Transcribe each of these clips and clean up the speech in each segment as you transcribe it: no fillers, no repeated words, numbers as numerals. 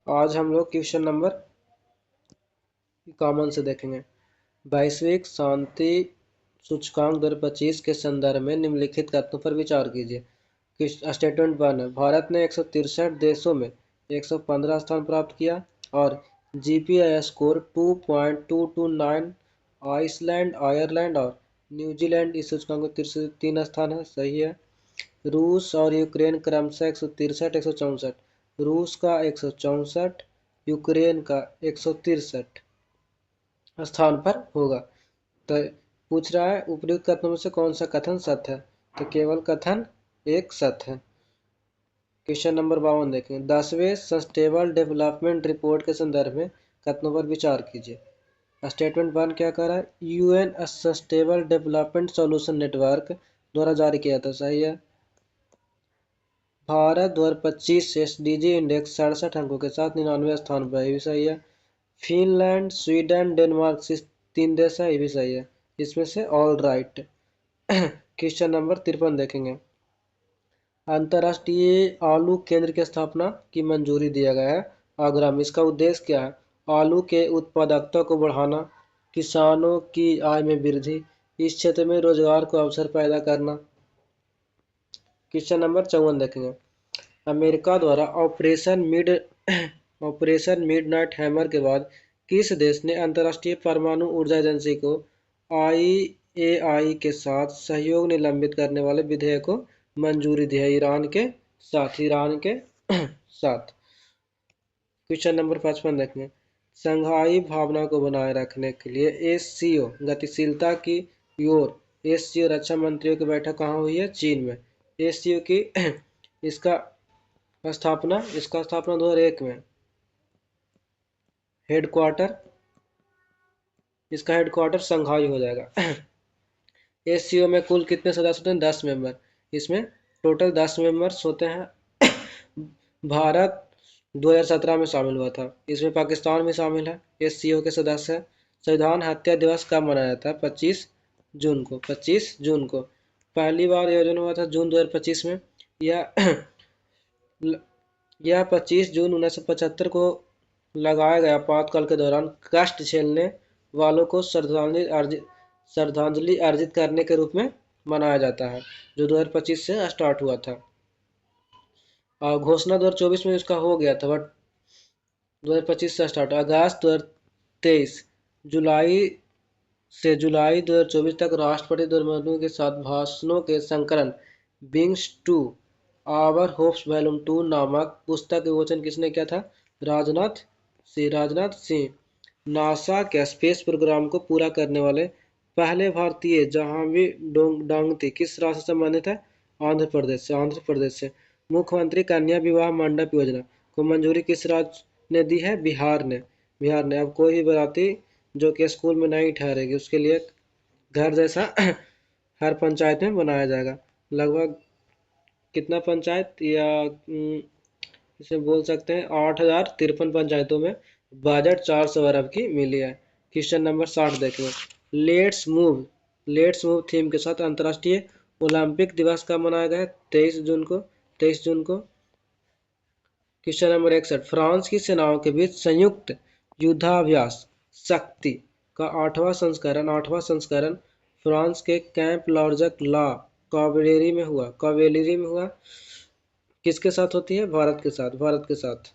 आज हम लोग क्वेश्चन नंबर कॉमन से देखेंगे। वैश्विक शांति सूचकांक 2025 के संदर्भ में निम्नलिखित कथनों पर विचार कीजिए। स्टेटमेंट 1 है, भारत ने 163 देशों में 115 स्थान प्राप्त किया और जीपीआई स्कोर 2.229। आइसलैंड, आयरलैंड और न्यूजीलैंड इस सूचकांक में 3 स्थान है। सही है। रूस और यूक्रेन क्रमशः 163, 164। रूस का 164, यूक्रेन का 163 स्थान पर होगा। तो पूछ रहा है उपयुक्त कथनों में से कौन सा कथन सत्य है, तो केवल कथन एक सत्य है। क्वेश्चन नंबर 52 देखें। 10वें सस्टेनेबल डेवलपमेंट रिपोर्ट के संदर्भ में कथनों पर विचार कीजिए। स्टेटमेंट 1 क्या कर रहा है, UN sustainable development solution network द्वारा जारी किया था। सही है। भारत 2025 एसडीजी इंडेक्स 67 अंकों के साथ 99वें स्थान पर है। ये भी सही है। फिनलैंड, स्वीडन, डेनमार्क से 3 देश है। ये भी सही है। इसमें से ऑल राइट। क्वेश्चन नंबर 53 देखेंगे। अंतर्राष्ट्रीय आलू केंद्र की स्थापना की मंजूरी दिया गया है आगरा में। इसका उद्देश्य क्या है, आलू के उत्पादकता को बढ़ाना, किसानों की आय में वृद्धि, इस क्षेत्र में रोजगार को अवसर पैदा करना। क्वेश्चन नंबर 54 देखेंगे। अमेरिका द्वारा ऑपरेशन मिडनाइट हैमर के बाद किस देश ने अंतर्राष्ट्रीय परमाणु ऊर्जा एजेंसी को आईएआई के साथ सहयोग निलंबित करने वाले विधेयक को मंजूरी दी है? ईरान के साथ। ईरान के साथ। क्वेश्चन नंबर 55 देखेंगे। संघाई भावना को बनाए रखने के लिए एससीओ गतिशीलता की ओर एससीओ रक्षा मंत्रियों की बैठक कहाँ हुई है? चीन में। एससीओ की इसका स्थापना 2001 में। हेडक्वार्टर, इसका हेडक्वार्टर संघाई हो जाएगा। एससीओ में कुल कितने सदस्य होते हैं? 10 मेंबर। इसमें टोटल 10 मेंबर्स होते हैं। भारत 2017 में शामिल हुआ था। इसमें पाकिस्तान भी शामिल है। एससीओ के सदस्य है। संविधान हत्या दिवस कब मनाया जाता है? 25 जून को। 25 जून को पहली बार आयोजन हुआ था जून 2025 में। यह 25 जून 1975 को लगाया गया आपातकाल के दौरान कष्ट झेलने वालों को श्रद्धांजलि अर्जित करने के रूप में मनाया जाता है, जो 2025 से स्टार्ट हुआ था। और घोषणा 2024 में इसका हो गया था, बट 2025 से स्टार्ट। अगस्त 2023 जुलाई 2024 तक राष्ट्रपति द्रौपदी के साथ भाषणों के संकलन wings to our hopes volume 2 नामक पुस्तक का विमोचन किसने किया था? राजनाथ सिंह। नासा के स्पेस प्रोग्राम को पूरा करने वाले पहले भारतीय जहांवीर डांगती किस राज्य से संबंधित है? आंध्र प्रदेश से। आंध्र प्रदेश से। मुख्यमंत्री कन्या विवाह मंडप योजना को मंजूरी किस राज्य ने दी है? बिहार ने। बिहार ने। अब कोई भी बाराती जो कि स्कूल में नहीं ठहरेगी उसके लिए घर जैसा हर पंचायत में बनाया जाएगा। लगभग कितना पंचायत, या इसे बोल सकते हैं 8053 पंचायतों में बजट 400 अरब की मिली है। क्वेश्चन नंबर 60 देखें। लेट्स मूव थीम के साथ अंतर्राष्ट्रीय ओलंपिक दिवस कब मनाया गया? 23 जून को। 23 जून को। Question number 61। फ्रांस की सेनाओं के बीच संयुक्त युद्धाभ्यास शक्ति का 8वां संस्करण फ्रांस के कैंप लॉर्जक ला कावेलेरी में हुआ। किसके साथ होती है? भारत के साथ। भारत के साथ।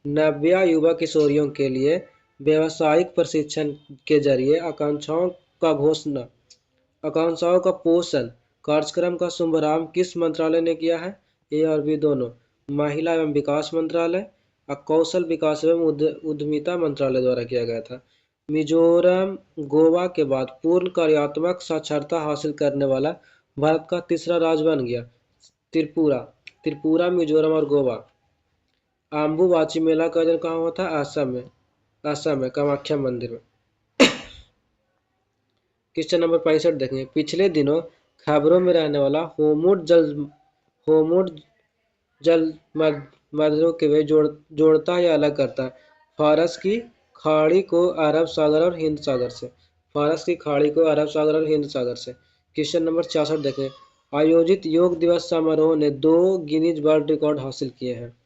नव्या युवा किशोरियों के लिए व्यावसायिक प्रशिक्षण के जरिए आकांक्षाओं का पोषण कार्यक्रम का शुभारंभ किस मंत्रालय ने किया है? ए और बी दोनों। महिला एवं विकास मंत्रालय और कौशल विकास एवं उद्यमिता मंत्रालय द्वारा किया गया था। मिजोरम गोवा के बाद पूर्ण कार्यात्मक साक्षरता हासिल करने वाला भारत का तीसरा राज्य बन गया। त्रिपुरा, मिजोरम और गोवा। अम्बुबाची मेला का आयोजन कहाँ हुआ था? असम में कामाख्या मंदिर में। क्वेश्चन नंबर 65 देखेंगे। पिछले दिनों खबरों में रहने वाला होमुड जल मध्यमों के वे जोड़ता या अलग करता है? फारस की खाड़ी को अरब सागर और हिंद सागर से। फारस की खाड़ी को अरब सागर और हिंद सागर से। क्वेश्चन नंबर 66 देखें। आयोजित योग दिवस समारोह ने 2 गिनीज वर्ल्ड रिकॉर्ड हासिल किए हैं।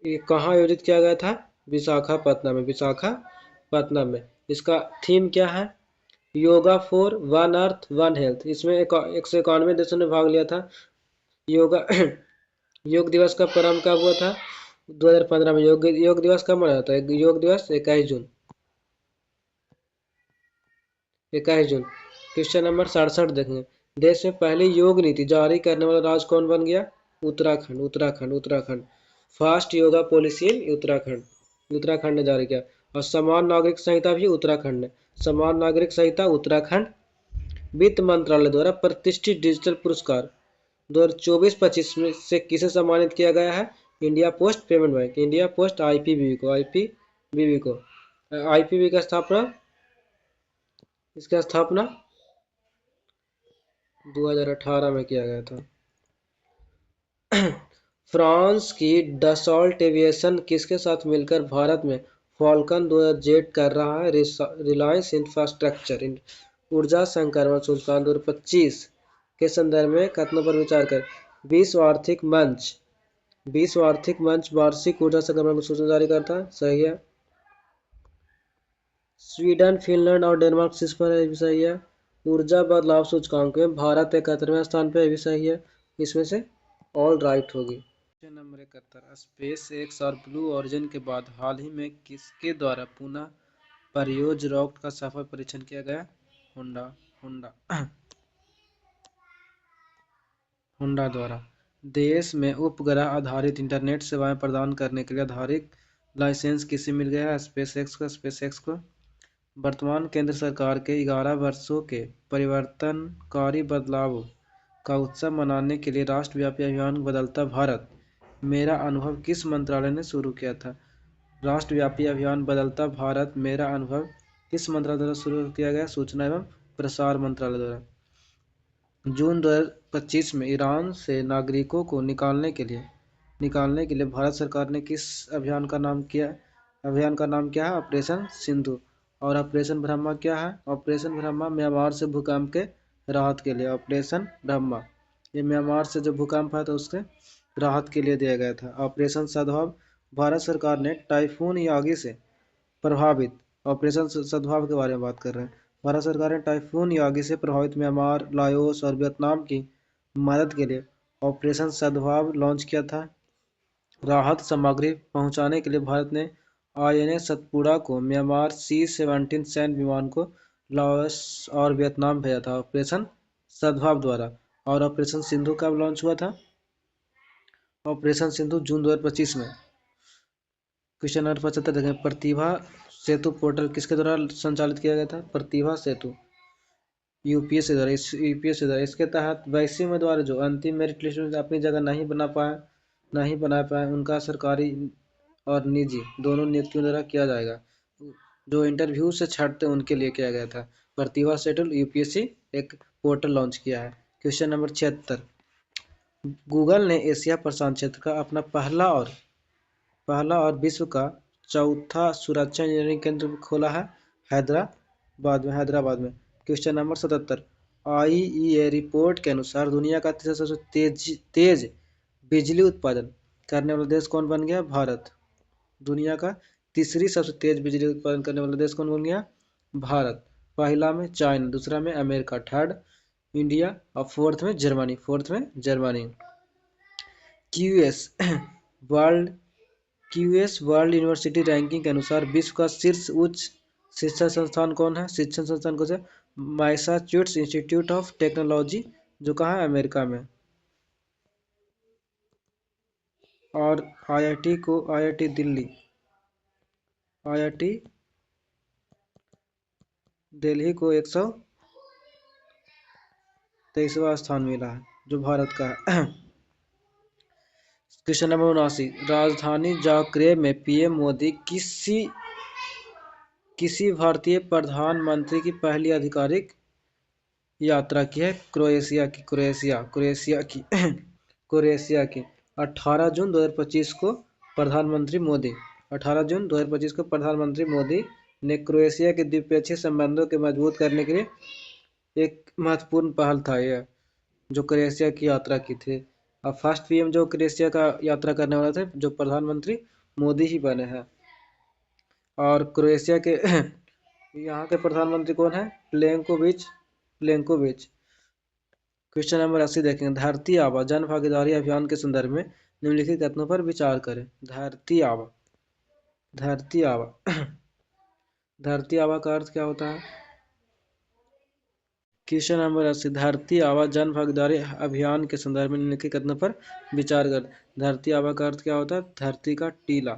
ये कहाँ आयोजित किया गया था? विशाखापट्टनम में, विशाखापट्टनम में। इसका थीम क्या है? Yoga for one earth one health. इसमें 191 देशों ने भाग लिया था। योगा योग दिवस का प्रारंभ कब हुआ था? 2015 में। योग दिवस कब मनाया जाता है? योग दिवस 21 जून, 21 जून। क्वेश्चन नंबर 67 देखेंगे। देश में पहली योग नीति जारी करने वाला राज्य कौन बन गया? Uttarakhand, Uttarakhand, Uttarakhand. Fast yoga policy in Uttarakhand, Uttarakhand ने जारी किया। और समान नागरिक संहिता भी उत्तराखंड ने। समान नागरिक संहिता उत्तराखंड। वित्त मंत्रालय द्वारा प्रतिष्ठित डिजिटल पुरस्कार 2024-25 में से किसे सम्मानित किया गया है? India post payment bank, India post IPPB को, आईपीबीबी को। आईपीबी का स्थापना, इसका स्थापना 2018 में किया गया था। फ्रांस की डसॉल्ट एविएशन किसके साथ मिलकर भारत में फॉल्कन 2000 जेट कर रहा है? रिलायंस इंफ्रास्ट्रक्चर ऊर्जा संक्रमण सूचकांक 2025 के संदर्भ में कथनों पर विचार कर विश्व आर्थिक मंच, विश्व आर्थिक मंच वार्षिक ऊर्जा संक्रमण की सूचना जारी करता है। सही है। स्वीडन, फिनलैंड और डेनमार्क शीर्ष पर है, भी सही है। ऊर्जा बदलाव सूचकांक में भारत 71वें स्थान पर, भी सही है। इसमें से ऑल राइट होगी। Question number 71। स्पेस एक्स और ब्लू ऑरिजिन के बाद हाल ही में किसके द्वारा पुनः परियोज रॉकेट का सफल परीक्षण किया गया? होंडा, होंडा होंडा द्वारा। देश में उपग्रह आधारित इंटरनेट सेवाएं प्रदान करने के लिए आधारित लाइसेंस किसे मिल गया है? स्पेस एक्स को, स्पेस एक्स को। वर्तमान केंद्र सरकार के 11 वर्षों के परिवर्तनकारी बदलाव का उत्सव मनाने के लिए राष्ट्रव्यापी अभियान बदलता भारत मेरा अनुभव किस मंत्रालय ने शुरू किया था? राष्ट्रव्यापी अभियान बदलता भारत मेरा अनुभव किस मंत्रालय द्वारा शुरू किया गया? सूचना एवं प्रसार मंत्रालय द्वारा। जून 2025 में ईरान से नागरिकों को निकालने के लिए भारत सरकार ने किस अभियान का नाम किया? अभियान का नाम क्या है? ऑपरेशन सिंधु। और ऑपरेशन ब्रह्मा क्या है? ऑपरेशन ब्रह्मा म्यांमार से भूकंप के राहत के लिए। ऑपरेशन ब्रह्मा ये म्यांमार से जो भूकंप आया था उसके राहत के लिए दिया गया था। ऑपरेशन सद्भाव भारत सरकार ने टाइफून यागी से प्रभावित, ऑपरेशन सद्भाव के बारे में बात कर रहे हैं। भारत सरकार ने टाइफून यागी से प्रभावित म्यांमार, लाओस और वियतनाम की मदद के लिए ऑपरेशन सद्भाव लॉन्च किया था। राहत सामग्री पहुंचाने के लिए भारत ने आईएनएस सतपुड़ा को म्यांमार C-17 सैन्य विमान को लाओस और वियतनाम भेजा था ऑपरेशन सद्भाव द्वारा। और ऑपरेशन सिंधु कब लॉन्च हुआ था? ऑपरेशन सिंधु जून 2025 में। क्वेश्चन नंबर 75 देखें। प्रतिभा सेतु पोर्टल किसके द्वारा संचालित किया गया था? प्रतिभा सेतु यूपीएससी द्वारा। यूपीएससी द्वारा। इसके तहत वैसे उम्मीदवार जो अंतिम मेरिट लिस्ट में अपनी जगह नहीं बना पाए उनका सरकारी और निजी दोनों नियुक्तियों द्वारा किया जाएगा। जो इंटरव्यू से छाटते उनके लिए किया गया था। प्रतिभा सेतु यूपीएससी एक पोर्टल लॉन्च किया है। Question number 76। गूगल ने एशिया प्रशांत क्षेत्र का अपना पहला और विश्व का चौथा सुरक्षा इंजीनियरिंग केंद्र खोला है हैदराबाद में। Question number 77। आईईए रिपोर्ट के अनुसार दुनिया का तीसरा सबसे तेज बिजली उत्पादन करने वाला देश कौन बन गया? भारत। दुनिया का तीसरी सबसे तेज बिजली उत्पादन करने वाला देश कौन बन गया? भारत। पहला में चाइना, दूसरा में अमेरिका, थर्ड इंडिया और फोर्थ में Germany. QS world university ranking के अनुसार विश्व का शीर्ष उच्च शिक्षण संस्थान कौन है? शिक्षण संस्थान कौन सा? मैसाचुसेट्स इंस्टीट्यूट ऑफ टेक्नोलॉजी, जो कहाँ है? अमेरिका में। और आईआईटी दिल्ली को 123वां स्थान मिला है, जो भारत का है। Question number 79। राजधानी जाग्रेब में पीएम मोदी किसी भारतीय प्रधानमंत्री की पहली आधिकारिक यात्रा की है? क्रोएशिया की 18 जून 2025 को प्रधानमंत्री मोदी ने क्रोएशिया के द्विपक्षीय संबंधों के मजबूत करने के लिए एक महत्वपूर्ण पहल था यह, जो क्रोएशिया की यात्रा की थी। अब फर्स्ट पीएम जो क्रोएशिया का यात्रा करने वाले थे, जो प्रधानमंत्री मोदी ही बने हैं। और क्रोएशिया के यहाँ के प्रधानमंत्री कौन है? प्लेंकोविच। क्वेश्चन नंबर 80 देखेंगे। धरती आबा जन भागीदारी अभियान के संदर्भ में निम्नलिखित कथनों पर विचार करें। धरती आबा धरती आबा का अर्थ क्या होता है? Question number 80। धरती आबा जन भागीदारी अभियान के संदर्भ में निम्नलिखित कथनों पर विचार कर। धरती आबा का अर्थ क्या होता है? धरती का टीला।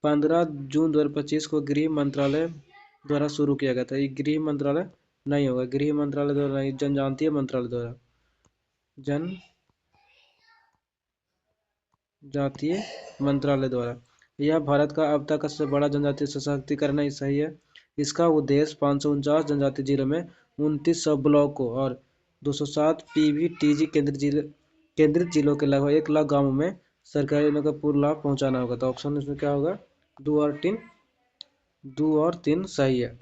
15 जून 2025 को गृह मंत्रालय द्वारा शुरू किया गया था। ये गृह मंत्रालय नहीं होगा, गृह मंत्रालय द्वारा नहीं, जनजातीय मंत्रालय द्वारा, जनजातीय मंत्रालय द्वारा। यह भारत का अब तक का सबसे बड़ा जनजातीय सशक्तिकरण है। सही है। इसका उद्देश्य 549 जनजातीय जिलों में 29 सब ब्लॉकों और 207 पीवीटीजी केंद्रित जिलों के लगभग 1 लाख गांवों में सरकारी योजनाओं का पूर्ण लाभ पहुंचाना होगा। तो ऑप्शन इसमें क्या होगा? 2 और 3 सही है।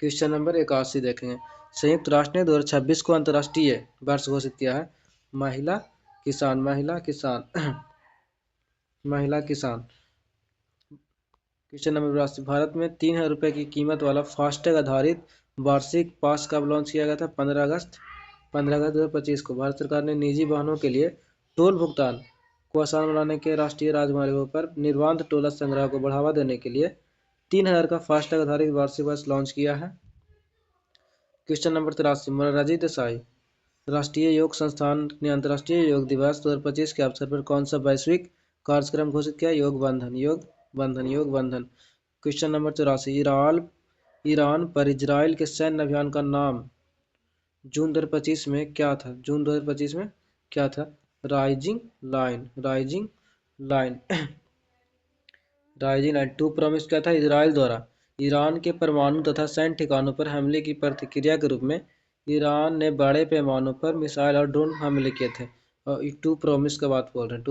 क्वेश्चन नंबर 81 देखेंगे। संयुक्त राष्ट्र ने 2026 को अंतर्राष्ट्रीय वर्ष घोषित किया है। महिला किसान महिला किसान। Question number 82। भारत में 3,000 रुपये की कीमत वाला फास्टैग आधारित वार्षिक पास कब लॉन्च किया गया था? 15 अगस्त 2025 को। भारत सरकार ने निजी वाहनों के लिए टोल भुगतान को आसान बनाने के राष्ट्रीय राजमार्गों पर निर्बाध टोल संग्रह को बढ़ावा देने के लिए 3,000 का फास्टैग आधारित वार्षिक पास लॉन्च किया है। Question number 83। मोरारजी देसाई राष्ट्रीय योग संस्थान ने अंतर्राष्ट्रीय योग दिवस 2025 के अवसर पर कौन सा वैश्विक कार्यक्रम घोषित किया? योग बंधन। Question number 84। ईरान पर इजराइल के सैन्य अभियान का नाम जून 2025 में क्या था? Rising line. टू प्रॉमिस क्या था? इजराइल द्वारा ईरान के परमाणु तथा सैन्य ठिकानों पर हमले की प्रतिक्रिया के रूप में ईरान ने बड़े पैमाने पर मिसाइल और ड्रोन हमले किए थे। और टू प्रॉमिस का बात बोल रहे हैं।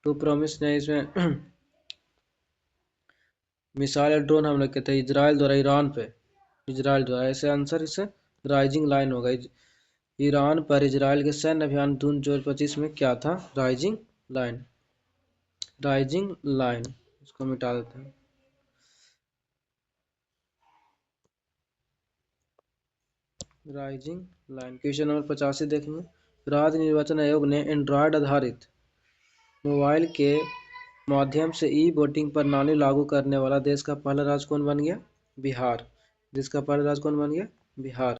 टू प्रॉमिस ने इसमें मिसाइल और ड्रोन हमले किए थे इजराइल द्वारा ईरान पे। ऐसे आंसर इसे राइजिंग लाइन होगा। ईरान पर इजराइल के सैन्य अभियान जून 2025 में क्या था? Rising line. इसको मिटा देते हैं। Rising line. क्वेश्चन नंबर 85 देखेंगे। राज्य निर्वाचन आयोग ने एंड्रॉयड आधारित मोबाइल के माध्यम से ई वोटिंग प्रणाली लागू करने वाला देश का पहला राज्य कौन बन गया? बिहार। देश का पहला राज्य कौन बन गया? बिहार।